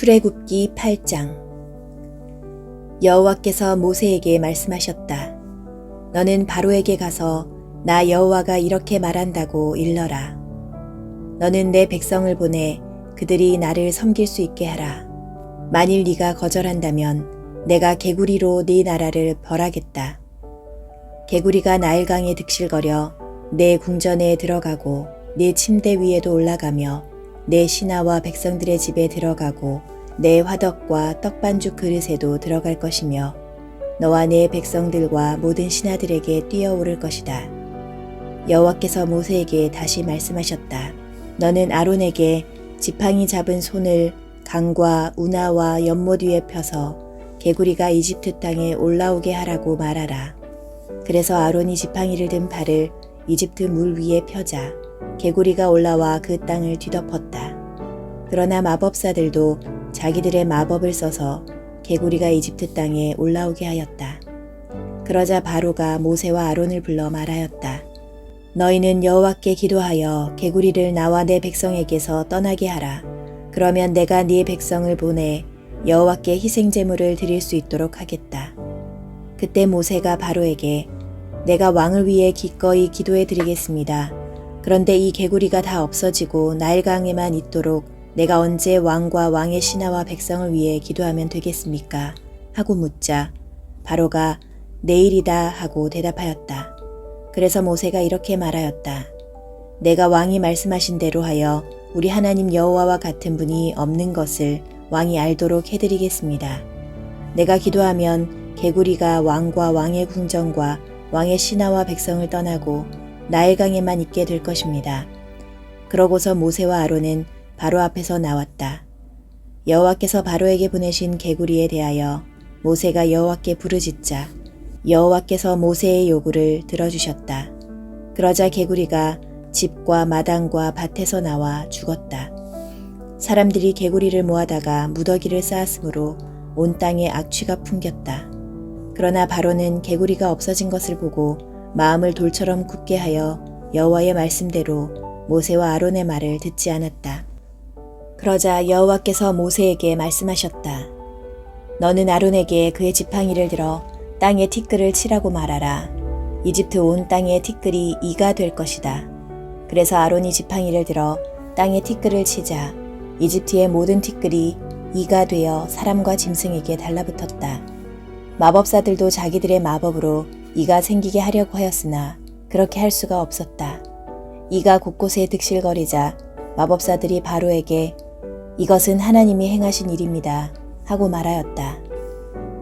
출애굽기 8장. 여호와께서 모세에게 말씀하셨다. 너는 바로에게 가서 나 여호와가 이렇게 말한다고 일러라. 너는 내 백성을 보내 그들이 나를 섬길 수 있게 하라. 만일 네가 거절한다면 내가 개구리로 네 나라를 벌하겠다. 개구리가 나일강에 득실거려 내 궁전에 들어가고 내 침대 위에도 올라가며 내 신하와 백성들의 집에 들어가고 내 화덕과 떡반죽 그릇에도 들어갈 것이며 너와 내 백성들과 모든 신하들에게 뛰어오를 것이다. 여호와께서 모세에게 다시 말씀하셨다. 너는 아론에게 지팡이 잡은 손을 강과 운하와 연못 위에 펴서 개구리가 이집트 땅에 올라오게 하라고 말하라. 그래서 아론이 지팡이를 든 발을 이집트 물 위에 펴자 개구리가 올라와 그 땅을 뒤덮었다. 그러나 마법사들도 자기들의 마법을 써서 개구리가 이집트 땅에 올라오게 하였다. 그러자 바로가 모세와 아론을 불러 말하였다. 너희는 여호와께 기도하여 개구리를 나와 내 백성에게서 떠나게 하라. 그러면 내가 네 백성을 보내 여호와께 희생제물을 드릴 수 있도록 하겠다. 그때 모세가 바로에게 내가 왕을 위해 기꺼이 기도해 드리겠습니다. 그런데 이 개구리가 다 없어지고 나일강에만 있도록 내가 언제 왕과 왕의 신하와 백성을 위해 기도하면 되겠습니까? 하고 묻자 바로가 내일이다 하고 대답하였다. 그래서 모세가 이렇게 말하였다. 내가 왕이 말씀하신 대로 하여 우리 하나님 여호와와 같은 분이 없는 것을 왕이 알도록 해드리겠습니다. 내가 기도하면 개구리가 왕과 왕의 궁전과 왕의 신하와 백성을 떠나고 나일강에만 있게 될 것입니다. 그러고서 모세와 아론은 바로 앞에서 나왔다. 여호와께서 바로에게 보내신 개구리에 대하여 모세가 여호와께 부르짖자 여호와께서 모세의 요구를 들어주셨다. 그러자 개구리가 집과 마당과 밭에서 나와 죽었다. 사람들이 개구리를 모아다가 무더기를 쌓았으므로 온 땅에 악취가 풍겼다. 그러나 바로는 개구리가 없어진 것을 보고 마음을 돌처럼 굳게 하여 여호와의 말씀대로 모세와 아론의 말을 듣지 않았다. 그러자 여호와께서 모세에게 말씀하셨다. 너는 아론에게 그의 지팡이를 들어 땅에 티끌을 치라고 말하라. 이집트 온 땅의 티끌이 이가 될 것이다. 그래서 아론이 지팡이를 들어 땅에 티끌을 치자 이집트의 모든 티끌이 이가 되어 사람과 짐승에게 달라붙었다. 마법사들도 자기들의 마법으로 이가 생기게 하려고 하였으나 그렇게 할 수가 없었다. 이가 곳곳에 득실거리자 마법사들이 바로에게 이것은 하나님이 행하신 일입니다 하고 말하였다.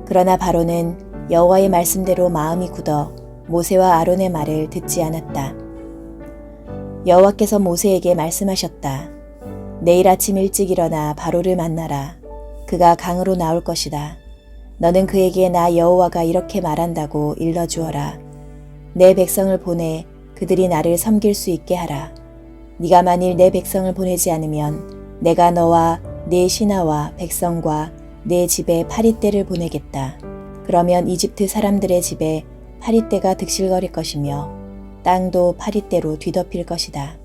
그러나 바로는 여호와의 말씀대로 마음이 굳어 모세와 아론의 말을 듣지 않았다. 여호와께서 모세에게 말씀하셨다. 내일 아침 일찍 일어나 바로를 만나라. 그가 강으로 나올 것이다. 너는 그에게 나 여호와가 이렇게 말한다고 일러주어라. 내 백성을 보내 그들이 나를 섬길 수 있게 하라. 네가 만일 내 백성을 보내지 않으면 내가 너와 네 신하와 백성과 내 집에 파리떼를 보내겠다. 그러면 이집트 사람들의 집에 파리떼가 득실거릴 것이며 땅도 파리떼로 뒤덮일 것이다.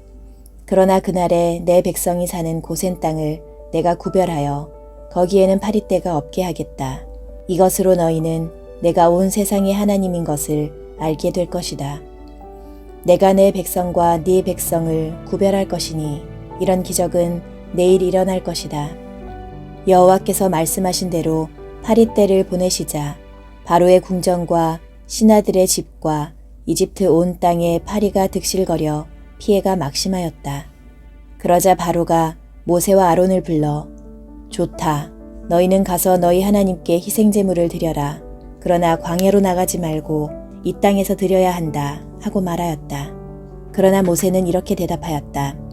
그러나 그날에 내 백성이 사는 고센 땅을 내가 구별하여 거기에는 파리떼가 없게 하겠다. 이것으로 너희는 내가 온 세상의 하나님인 것을 알게 될 것이다. 내가 내 백성과 네 백성을 구별할 것이니 이런 기적은 내일 일어날 것이다. 여호와께서 말씀하신 대로 파리떼를 보내시자 바로의 궁전과 신하들의 집과 이집트 온 땅에 파리가 득실거려 피해가 막심하였다. 그러자 바로가 모세와 아론을 불러 좋다. 너희는 가서 너희 하나님께 희생제물을 드려라. 그러나 광야로 나가지 말고 이 땅에서 드려야 한다 하고 말하였다. 그러나 모세는 이렇게 대답하였다.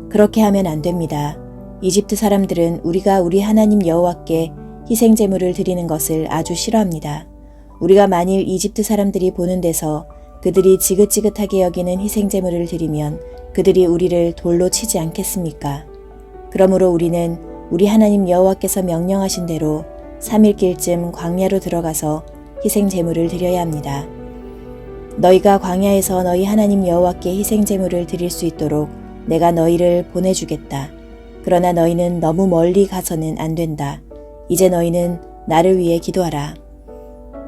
그렇게 하면 안 됩니다. 이집트 사람들은 우리가 우리 하나님 여호와께 희생제물을 드리는 것을 아주 싫어합니다. 우리가 만일 이집트 사람들이 보는 데서 그들이 지긋지긋하게 여기는 희생제물을 드리면 그들이 우리를 돌로 치지 않겠습니까? 그러므로 우리는 우리 하나님 여호와께서 명령하신 대로 3일길쯤 광야로 들어가서 희생제물을 드려야 합니다. 너희가 광야에서 너희 하나님 여호와께 희생제물을 드릴 수 있도록 내가 너희를 보내주겠다. 그러나 너희는 너무 멀리 가서는 안 된다. 이제 너희는 나를 위해 기도하라.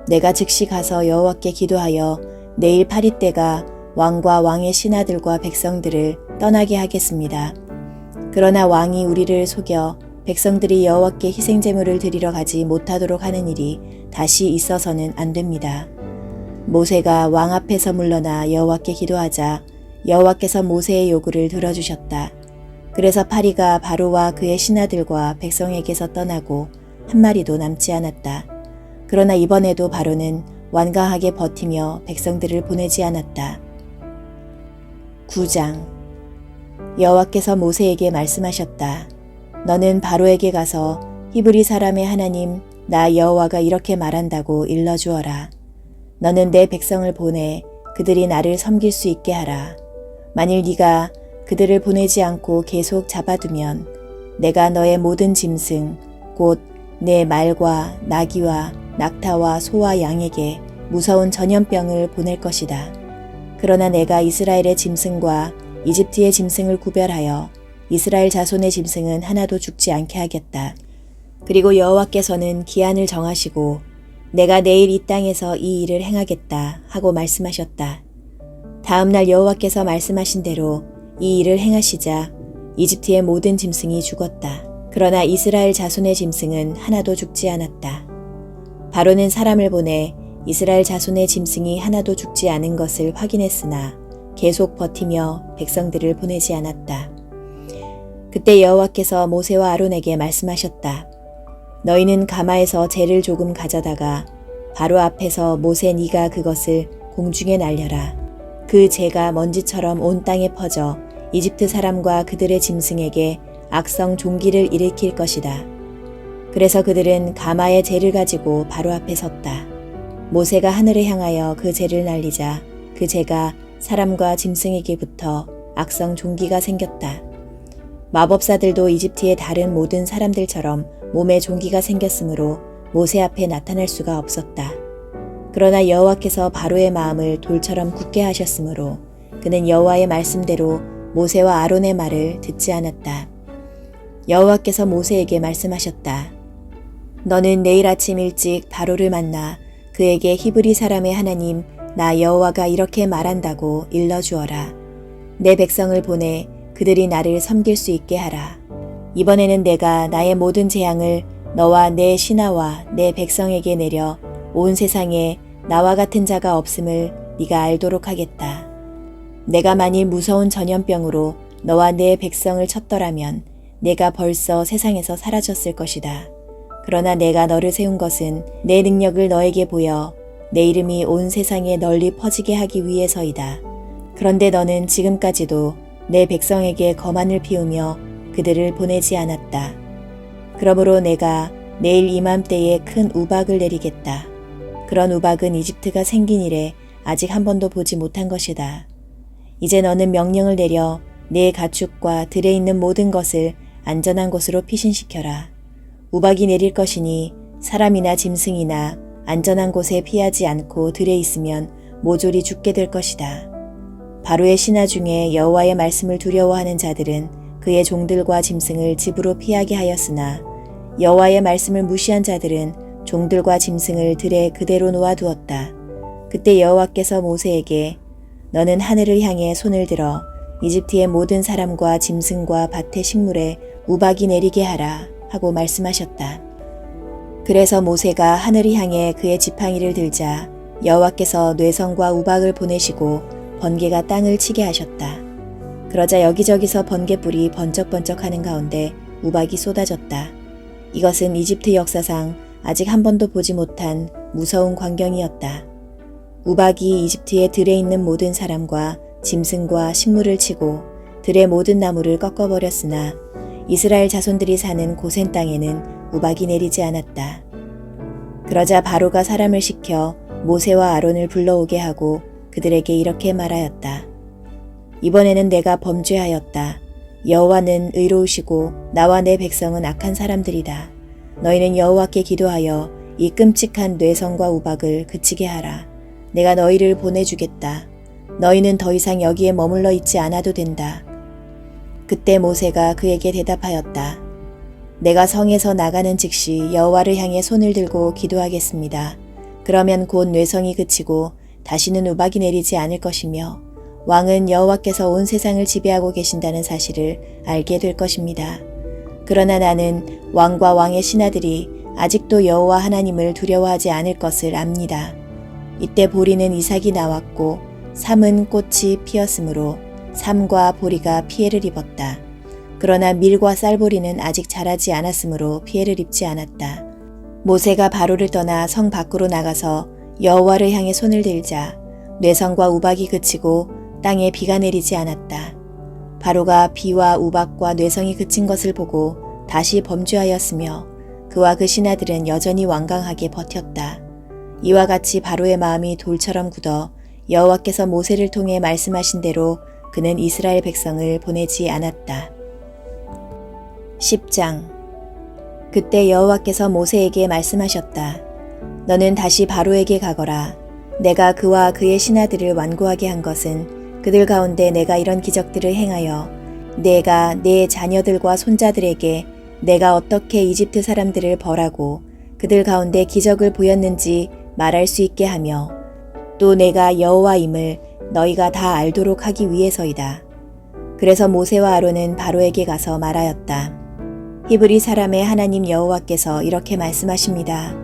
내가 즉시 가서 여호와께 기도하여 내일 파리 때가 왕과 왕의 신하들과 백성들을 떠나게 하겠습니다. 그러나 왕이 우리를 속여 백성들이 여호와께 희생제물을 드리러 가지 못하도록 하는 일이 다시 있어서는 안 됩니다. 모세가 왕 앞에서 물러나 여호와께 기도하자 여호와께서 모세의 요구를 들어주셨다. 그래서 파리가 바로와 그의 신하들과 백성에게서 떠나고 한 마리도 남지 않았다. 그러나 이번에도 바로는 완강하게 버티며 백성들을 보내지 않았다. 9장. 여호와께서 모세에게 말씀하셨다. 너는 바로에게 가서 히브리 사람의 하나님 나 여호와가 이렇게 말한다고 일러주어라. 너는 내 백성을 보내 그들이 나를 섬길 수 있게 하라. 만일 네가 그들을 보내지 않고 계속 잡아두면 내가 너의 모든 짐승 곧 내 말과 나귀와 낙타와 소와 양에게 무서운 전염병을 보낼 것이다. 그러나 내가 이스라엘의 짐승과 이집트의 짐승을 구별하여 이스라엘 자손의 짐승은 하나도 죽지 않게 하겠다. 그리고 여호와께서는 기한을 정하시고 내가 내일 이 땅에서 이 일을 행하겠다 하고 말씀하셨다. 다음 날 여호와께서 말씀하신 대로 이 일을 행하시자 이집트의 모든 짐승이 죽었다. 그러나 이스라엘 자손의 짐승은 하나도 죽지 않았다. 바로는 사람을 보내 이스라엘 자손의 짐승이 하나도 죽지 않은 것을 확인했으나 계속 버티며 백성들을 보내지 않았다. 그때 여호와께서 모세와 아론에게 말씀하셨다. 너희는 가마에서 재를 조금 가져다가 바로 앞에서 모세 네가 그것을 공중에 날려라. 그 재가 먼지처럼 온 땅에 퍼져 이집트 사람과 그들의 짐승에게 악성 종기를 일으킬 것이다. 그래서 그들은 가마의 재를 가지고 바로 앞에 섰다. 모세가 하늘을 향하여 그 재를 날리자 그 재가 사람과 짐승에게 붙어 악성 종기가 생겼다. 마법사들도 이집트의 다른 모든 사람들처럼 몸에 종기가 생겼으므로 모세 앞에 나타날 수가 없었다. 그러나 여호와께서 바로의 마음을 돌처럼 굳게 하셨으므로 그는 여호와의 말씀대로 모세와 아론의 말을 듣지 않았다. 여호와께서 모세에게 말씀하셨다. 너는 내일 아침 일찍 바로를 만나 그에게 히브리 사람의 하나님 나 여호와가 이렇게 말한다고 일러주어라. 내 백성을 보내 그들이 나를 섬길 수 있게 하라. 이번에는 내가 나의 모든 재앙을 너와 내 신하와 내 백성에게 내려 온 세상에 나와 같은 자가 없음을 네가 알도록 하겠다. 내가 만일 무서운 전염병으로 너와 내 백성을 쳤더라면 내가 벌써 세상에서 사라졌을 것이다. 그러나 내가 너를 세운 것은 내 능력을 너에게 보여 내 이름이 온 세상에 널리 퍼지게 하기 위해서이다. 그런데 너는 지금까지도 내 백성에게 거만을 피우며 그들을 보내지 않았다. 그러므로 내가 내일 이맘때에 큰 우박을 내리겠다. 그런 우박은 이집트가 생긴 이래 아직 한 번도 보지 못한 것이다. 이제 너는 명령을 내려 내 가축과 들에 있는 모든 것을 안전한 곳으로 피신시켜라. 우박이 내릴 것이니 사람이나 짐승이나 안전한 곳에 피하지 않고 들에 있으면 모조리 죽게 될 것이다. 바로의 신하 중에 여호와의 말씀을 두려워하는 자들은 그의 종들과 짐승을 집으로 피하게 하였으나 여호와의 말씀을 무시한 자들은 종들과 짐승을 들에 그대로 놓아두었다. 그때 여호와께서 모세에게 너는 하늘을 향해 손을 들어 이집트의 모든 사람과 짐승과 밭의 식물에 우박이 내리게 하라 하고 말씀하셨다. 그래서 모세가 하늘을 향해 그의 지팡이를 들자 여호와께서 뇌성과 우박을 보내시고 번개가 땅을 치게 하셨다. 그러자 여기저기서 번개불이 번쩍번쩍하는 가운데 우박이 쏟아졌다. 이것은 이집트 역사상 아직 한 번도 보지 못한 무서운 광경이었다. 우박이 이집트의 들에 있는 모든 사람과 짐승과 식물을 치고 들의 모든 나무를 꺾어버렸으나 이스라엘 자손들이 사는 고센 땅에는 우박이 내리지 않았다. 그러자 바로가 사람을 시켜 모세와 아론을 불러오게 하고 그들에게 이렇게 말하였다. 이번에는 내가 범죄하였다. 여호와는 의로우시고 나와 내 백성은 악한 사람들이다. 너희는 여호와께 기도하여 이 끔찍한 뇌성과 우박을 그치게 하라. 내가 너희를 보내주겠다. 너희는 더 이상 여기에 머물러 있지 않아도 된다. 그때 모세가 그에게 대답하였다. 내가 성에서 나가는 즉시 여호와를 향해 손을 들고 기도하겠습니다. 그러면 곧 뇌성이 그치고 다시는 우박이 내리지 않을 것이며 왕은 여호와께서 온 세상을 지배하고 계신다는 사실을 알게 될 것입니다. 그러나 나는 왕과 왕의 신하들이 아직도 여호와 하나님을 두려워하지 않을 것을 압니다. 이때 보리는 이삭이 나왔고 삼은 꽃이 피었으므로 삼과 보리가 피해를 입었다. 그러나 밀과 쌀보리는 아직 자라지 않았으므로 피해를 입지 않았다. 모세가 바로를 떠나 성 밖으로 나가서 여호와를 향해 손을 들자 뇌성과 우박이 그치고 땅에 비가 내리지 않았다. 바로가 비와 우박과 뇌성이 그친 것을 보고 다시 범죄하였으며 그와 그 신하들은 여전히 완강하게 버텼다. 이와 같이 바로의 마음이 돌처럼 굳어 여호와께서 모세를 통해 말씀하신 대로 그는 이스라엘 백성을 보내지 않았다. 10장. 그때 여호와께서 모세에게 말씀하셨다. 너는 다시 바로에게 가거라. 내가 그와 그의 신하들을 완고하게 한 것은 그들 가운데 내가 이런 기적들을 행하여 내가 내 자녀들과 손자들에게 내가 어떻게 이집트 사람들을 벌하고 그들 가운데 기적을 보였는지 말할 수 있게 하며 또 내가 여호와임을 너희가 다 알도록 하기 위해서이다. 그래서 모세와 아론은 바로에게 가서 말하였다. 히브리 사람의 하나님 여호와께서 이렇게 말씀하십니다.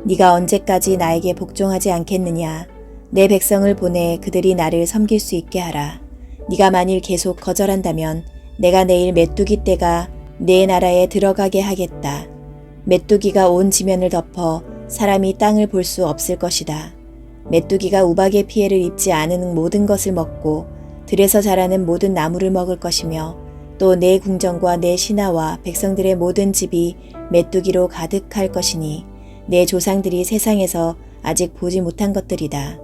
네가 언제까지 나에게 복종하지 않겠느냐? 내 백성을 보내 그들이 나를 섬길 수 있게 하라. 네가 만일 계속 거절한다면 내가 내일 메뚜기 떼가 내 나라에 들어가게 하겠다. 메뚜기가 온 지면을 덮어 사람이 땅을 볼 수 없을 것이다. 메뚜기가 우박의 피해를 입지 않은 모든 것을 먹고 들에서 자라는 모든 나무를 먹을 것이며 또 내 궁정과 내 신하와 백성들의 모든 집이 메뚜기로 가득할 것이니 내 조상들이 세상에서 아직 보지 못한 것들이다.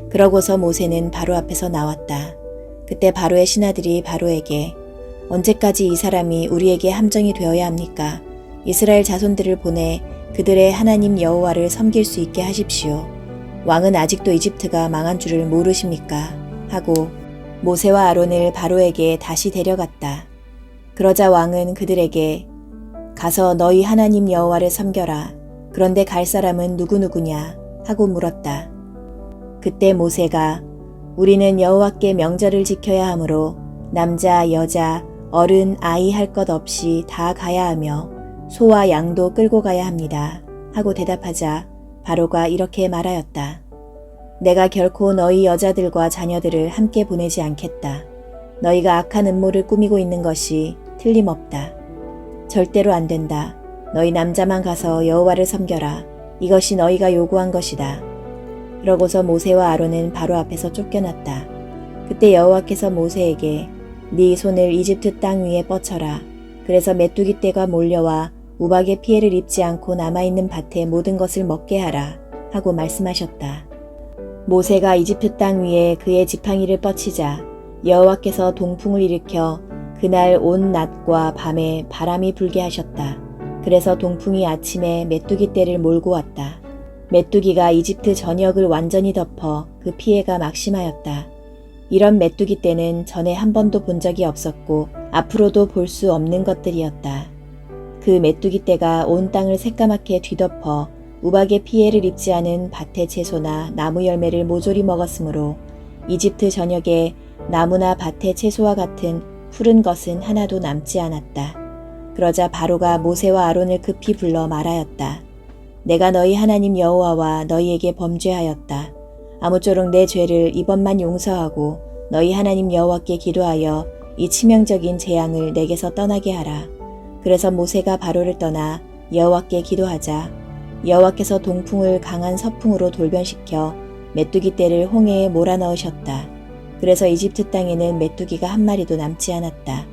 그러고서 모세는 바로 앞에서 나왔다. 그때 바로의 신하들이 바로에게 언제까지 이 사람이 우리에게 함정이 되어야 합니까? 이스라엘 자손들을 보내 그들의 하나님 여호와를 섬길 수 있게 하십시오. 왕은 아직도 이집트가 망한 줄을 모르십니까? 하고 모세와 아론을 바로에게 다시 데려갔다. 그러자 왕은 그들에게 가서 너희 하나님 여호와를 섬겨라. 그런데 갈 사람은 누구누구냐? 하고 물었다. 그때 모세가 우리는 여호와께 명절을 지켜야 하므로 남자, 여자, 어른, 아이 할 것 없이 다 가야 하며 소와 양도 끌고 가야 합니다. 하고 대답하자 바로가 이렇게 말하였다. 내가 결코 너희 여자들과 자녀들을 함께 보내지 않겠다. 너희가 악한 음모를 꾸미고 있는 것이 틀림없다. 절대로 안 된다. 너희 남자만 가서 여호와를 섬겨라. 이것이 너희가 요구한 것이다. 그러고서 모세와 아론은 바로 앞에서 쫓겨났다. 그때 여호와께서 모세에게 네 손을 이집트 땅 위에 뻗쳐라. 그래서 메뚜기 떼가 몰려와 우박의 피해를 입지 않고 남아있는 밭의 모든 것을 먹게 하라. 하고 말씀하셨다. 모세가 이집트 땅 위에 그의 지팡이를 뻗치자 여호와께서 동풍을 일으켜 그날 온 낮과 밤에 바람이 불게 하셨다. 그래서 동풍이 아침에 메뚜기 떼를 몰고 왔다. 메뚜기가 이집트 전역을 완전히 덮어 그 피해가 막심하였다. 이런 메뚜기 떼는 전에 한 번도 본 적이 없었고 앞으로도 볼 수 없는 것들이었다. 그 메뚜기 떼가 온 땅을 새까맣게 뒤덮어 우박의 피해를 입지 않은 밭의 채소나 나무 열매를 모조리 먹었으므로 이집트 전역에 나무나 밭의 채소와 같은 푸른 것은 하나도 남지 않았다. 그러자 바로가 모세와 아론을 급히 불러 말하였다. 내가 너희 하나님 여호와와 너희에게 범죄하였다. 아무쪼록 내 죄를 이번만 용서하고 너희 하나님 여호와께 기도하여 이 치명적인 재앙을 내게서 떠나게 하라. 그래서 모세가 바로를 떠나 여호와께 기도하자 여호와께서 동풍을 강한 서풍으로 돌변시켜 메뚜기 떼를 홍해에 몰아넣으셨다. 그래서 이집트 땅에는 메뚜기가 한 마리도 남지 않았다.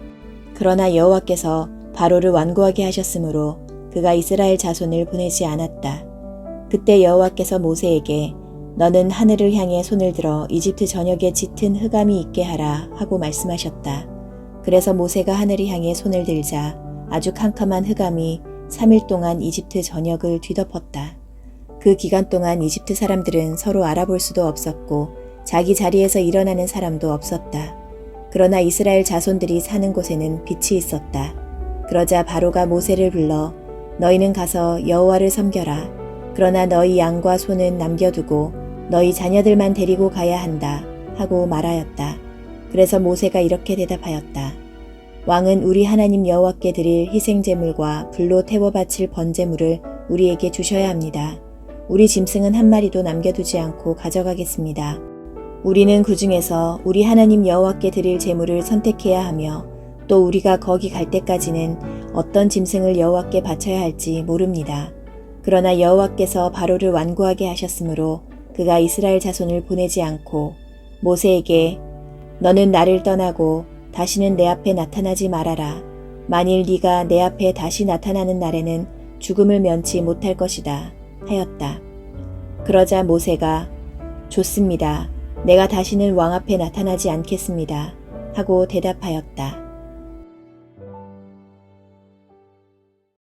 그러나 여호와께서 바로를 완고하게 하셨으므로 그가 이스라엘 자손을 보내지 않았다. 그때 여호와께서 모세에게 너는 하늘을 향해 손을 들어 이집트 전역에 짙은 흑암이 있게 하라 하고 말씀하셨다. 그래서 모세가 하늘을 향해 손을 들자 아주 캄캄한 흑암이 3일 동안 이집트 전역을 뒤덮었다. 그 기간 동안 이집트 사람들은 서로 알아볼 수도 없었고 자기 자리에서 일어나는 사람도 없었다. 그러나 이스라엘 자손들이 사는 곳에는 빛이 있었다. 그러자 바로가 모세를 불러 너희는 가서 여호와를 섬겨라. 그러나 너희 양과 소는 남겨두고 너희 자녀들만 데리고 가야 한다 하고 말하였다. 그래서 모세가 이렇게 대답하였다. 왕은 우리 하나님 여호와께 드릴 희생제물과 불로 태워 바칠 번제물을 우리에게 주셔야 합니다. 우리 짐승은 한 마리도 남겨두지 않고 가져가겠습니다. 우리는 그 중에서 우리 하나님 여호와께 드릴 제물을 선택해야 하며 또 우리가 거기 갈 때까지는 어떤 짐승을 여호와께 바쳐야 할지 모릅니다. 그러나 여호와께서 바로를 완고하게 하셨으므로 그가 이스라엘 자손을 보내지 않고 모세에게 너는 나를 떠나고 다시는 내 앞에 나타나지 말아라. 만일 네가 내 앞에 다시 나타나는 날에는 죽음을 면치 못할 것이다 하였다. 그러자 모세가 좋습니다. 내가 다시는 왕 앞에 나타나지 않겠습니다 하고 대답하였다.